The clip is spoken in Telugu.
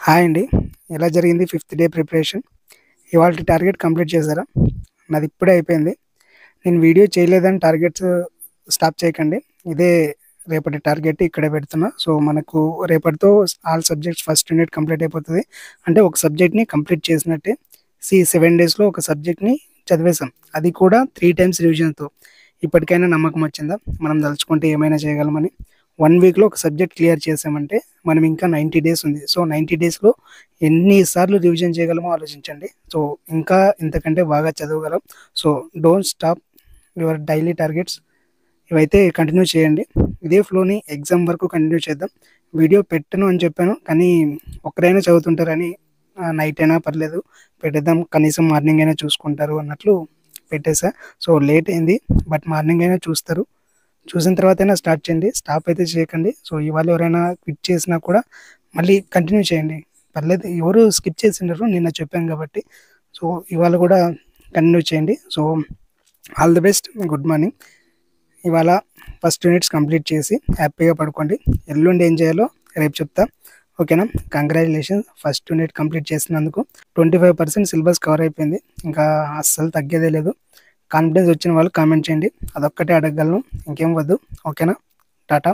హాయ్ అండి. ఎలా జరిగింది ఫిఫ్త్ డే ప్రిపరేషన్? ఇవాల్టి టార్గెట్ కంప్లీట్ చేశారా? నాది ఇప్పుడే అయిపోయింది. నేను వీడియో చేయలేదని టార్గెట్స్ స్టాప్ చేయకండి. ఇదే రేపటి టార్గెట్ ఇక్కడే పెడుతున్నా. సో, మనకు రేపటితో all subjects first unit complete అయిపోతది. అంటే ఒక సబ్జెక్ట్‌ని కంప్లీట్ చేసినట్టే. 7 డేస్‌లో ఒక సబ్జెక్ట్‌ని చదివేసాం. అది కూడా 3 టైమ్స్ రివిజన్‌తో. ఇప్పటికైనా నమ్మకం వచ్చిందా? మనం దలుచుకుంటే ఏమైనా చేయగలమని. 1 వీక్‌లో ఒక సబ్జెక్ట్ క్లియర్ చేసామంటే మనం ఇంకా 90 డేస్ ఉంది. సో, 90 డేస్‌లో ఎన్ని సార్లు రివిజన్ చేయగలమో ఆలోచించండి. సో, ఇంకా ఇంతకంటే బాగా చదవగలం. So, don't stop your daily targets. ఇవైతే కంటిన్యూ చేయండి. ఇదే ఫ్లోని ఎగ్జామ్ వరకు కంటిన్యూ చేద్దాం. వీడియో పెట్టను అని చెప్పాను. కానీ ఒక్కరైనా చదువుతుంటారని నైట్ అయినా పర్లేదు పెట్టేద్దాం. కనీసం మార్నింగ్ అయినా చూసుకుంటారు అన్నట్లు పెట్టేసా. సో, లేట్ అయింది. బట్ మార్నింగ్ అయినా చూస్తారు. చూసిన తర్వాతైనా స్టార్ట్ చేయండి. స్టాప్ అయితే చేయకండి. సో, ఇవాళ ఎవరైనా క్విట్ చేసినా కూడా మళ్ళీ కంటిన్యూ చేయండి. పర్లేదు, ఎవరు స్కిప్ చేసిండరు నిన్న చెప్పాను కాబట్టి. సో, ఇవాళ కూడా కంటిన్యూ చేయండి. So, all the best. Good morning. ఇవాళ ఫస్ట్ యూనిట్స్ కంప్లీట్ చేసి హ్యాపీగా పడుకోండి. ఎల్లుండి ఏం చేయాలో రేపు చెప్తా. ఓకేనా? కంగ్రాచులేషన్స్ ఫస్ట్ యూనిట్ కంప్లీట్ చేసినందుకు. 25% సిలబస్ కవర్ అయిపోయింది. ఇంకా అస్సలు తగ్గేదే లేదు. కాన్ఫిడెన్స్ వచ్చిన వాళ్ళు కామెంట్ చేయండి. అదొక్కటే అడగగలను, ఇంకేం వద్దు. ఓకేనా? టాటా.